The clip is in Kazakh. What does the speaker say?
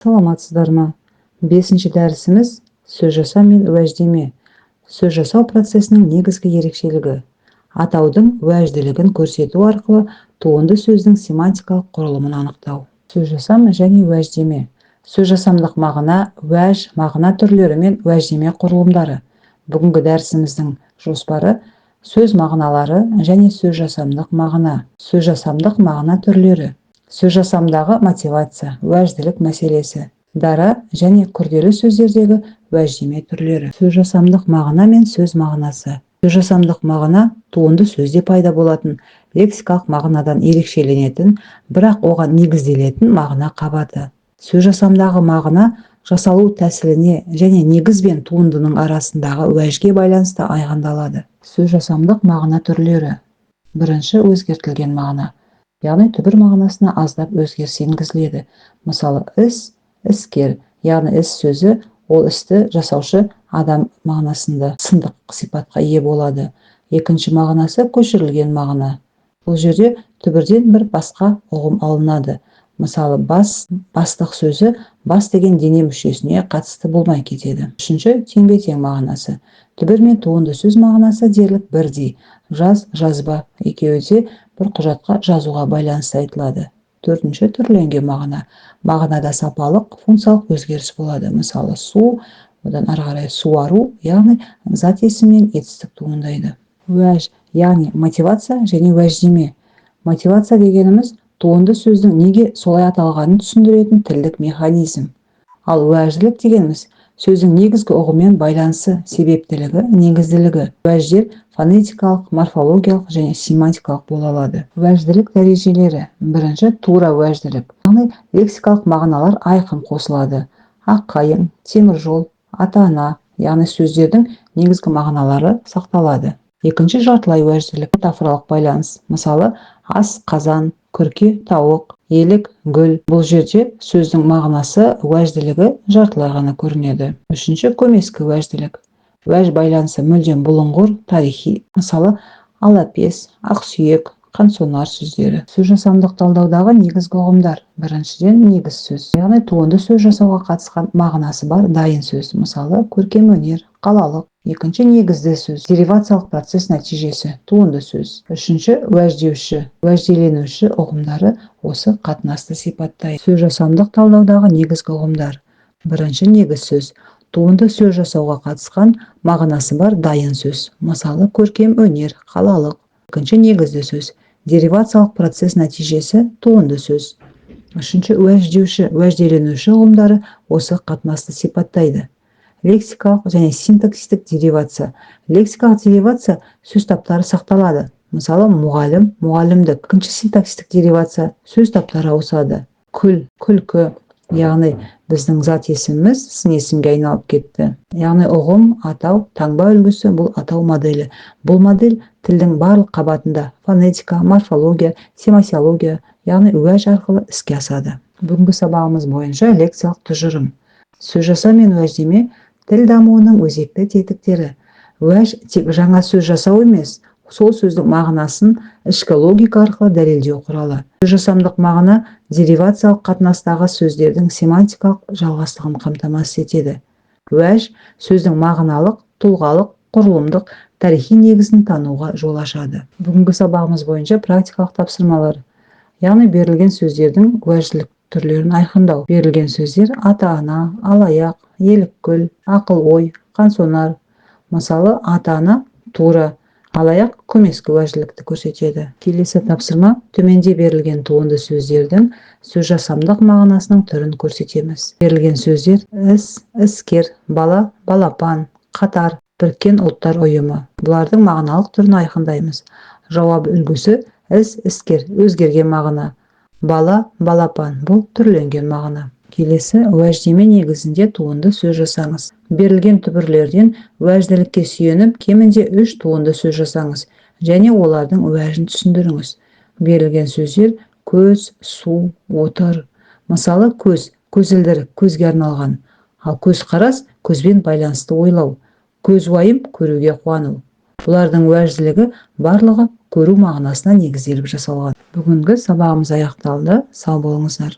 Саламатсыздар ма? 5-ші дәрісіміз сөз жасау мен уәждеме. Сөз жасау процесінің негізгі ерекшелігі. Атаудың уәжділігін көрсету арқылы туынды сөздің семантикалық құрылымын анықтау. Сөз жасам және уәждеме. Сөз жасамдық мағына, уәж, мағына түрлері мен уәждеме құрылымдары. Бүгінгі дәрісіміздің жоспары сөз мағыналары және сөз жасамдық мағына. Сөз жасамдық мағына түрлері. Сөз жасамдағы мотивация, уәжділік мәселесі. Дара және күрделі сөздердегі уәждеме түрлері. Сөз жасамдық мағына мен сөз мағынасы. Сөз жасамдық мағына туынды сөзде пайда болатын лексикалық мағынадан ерекшеленетін, бірақ оған негізделетін мағына қабаты. Сөз жасамдағы мағына жасалу тәсіліне және негіз бен туындының арасындағы уәжге байланысты айқындалады. Сөз жасамдық мағына түрлері. Бірінші, өзгертілген мағына. Яғни түбір мағынасына аздап өзгеріс енгізіледі. Мысалы, іс, іскер, яғни іс сөзі ол істі жасаушы адам мағынасында сындық сипатқа ие болады. Екінші мағынасы көшірілген мағына. Бұл жерде түбірден бір басқа ұғым алынады. Мысалы, бастық сөзі бас деген дене мүшесіне қатысты болмай кетеді. Үшінші, теңбе-тең мағынасы. Түбір мен туынды сөз мағынасы дерлік бірдей. Жаз, жазба екеуі де бір құжатқа жазуға байланысты айтылады. Төртінші, түрленген мағына. Мағынада сапалық, функциялық өзгеріс болады. Мысалы, су, одан ары қарай суару, яғни зат есімнен етістік туындайды. Уәж, яғни мотивация және уәждеме. Мотивация дегеніміз туынды сөздің неге солай аталғанын түсіндіретін тілдік механизм. Ал уәжділік дегеніміз сөздің негізгі ұғыммен байланысы, себептілігі, негізділігі. Уәждер фонетикалық, морфологиялық және семантикалық бола алады. Уәжділік дәрежелері. Бірінші, тура уәжділік. Яғни лексикалық мағыналар айқын қосылады. Аққайың, темір жол, ата-ана, яғни сөздердің негізгі мағыналары сақталады. Екінші, жартылай уәжділік, метафоралық байланыс. Мысалы, ас, қазан, күрке, тауық, елік, гүл. Бұл жерде сөздің мағынасы, уәжділігі жартылай ғана көрінеді. Үшінші, көмескі уәжділік. Уәж байланысы мүлдем бұлыңғыр, тарихи. Мысалы, алапес, ақсүйек, қансонар сөздері. Сөз жасамдық талдаудағы негізгі ұғымдар. Біріншіден, негіз сөз. Яғни туынды сөз жасауға қатысқан мағынасы бар дайын сөз. Мысалы, көркем өнер, қалалық. Екінші, негізді сөз. Деривациялық процесс нәтижесі. Туынды сөз. Үшінші, уәждеуші, уәжделенуші ұғымдары осы қатынасты сипаттайды. Сөз жасамдық талдаудағы негізгі ұғымдар. Бірінші, негіз сөз. Туынды сөз жасауға қатысқан мағынасы бар дайын сөз. Мысалы, көркем өнер, қалалық. Екінші, негізді сөз. Деривациялық процесс нәтижесі. Туынды сөз. Үшінші, уәждеуші, уәжделенуші ұғымдары осы қатынасты сипаттайды. Лексикалық және синтаксистік деривация. Лексикалық деривация сөз таптары сақталады. Мысалы, мұғалім, мұғалімдік. Екінші, синтаксистік деривация сөз таптары ауысады. Күл, күлкі, яғни біздің зат есіміміз сын есімге айналып кетті. Яғни ұғым, атау, таңба үлгісі бұл атау моделі. Бұл модель тілдің барлық қабатында фонетика, морфология, семасиология, яғни уәж арқылы іске асады. Бүгінгі сабағымыз бойынша лексиялық тұжырым. Сөз жасау мен уәждеме тіл дамуының өзекті тетіктері. Уәж тек жаңа сөз жасау емес, сол сөздің мағынасын ішкі логика арқылы дәлелдеу құралы. Сөз жасамдық мағына деривациялық қатынастағы сөздердің семантикалық жалғастығын қамтамасыз етеді. Уәж сөздің мағыналық, тұлғалық, құрылымдық, тарихи негізін тануға жол ашады. Бүгінгі сабағымыз бойынша практикалық тапсырмалар. Яғни берілген сөздердің уәжділік түрлерін айқындау. Берілген сөздер ата-ана, алаяқ, елік-гүл, ақыл-ой, қансонар. Мысалы, ата-ана тура, алаяқ көмескі уәжділікті көрсетеді. Келесі тапсырма, төменде берілген туынды сөздердің сөз жасамдық мағынасының түрін көрсетеміз. Берілген сөздер іс, іскер, бала, балапан, қатар, біріккен ұлттар ұйымы. Бұлардың мағыналық түрін айқындаймыз. Жауап үлгісі іс, іскер, өзгерген мағына. Бала, балапан, бұл түрленген мағына. Келесі, уәждеме негізінде туынды сөз жасаңыз. Берілген түбірлерден уәжділікке сүйеніп, кемінде 3 туынды сөз жасаңыз, және олардың уәжін түсіндіріңіз. Берілген сөздер көз, су, отыр. Мысалы, көз, көзілдірік, көзге арналған. Ал көзқарас, көзбен байланысты ойлау. Көз уайым, көруге қуану. Бұлардың уәжділігі барлығы көру мағынасына негізделіп жасалған. Бүгінгі сабағымыз аяқталды. Сау болыңыздар.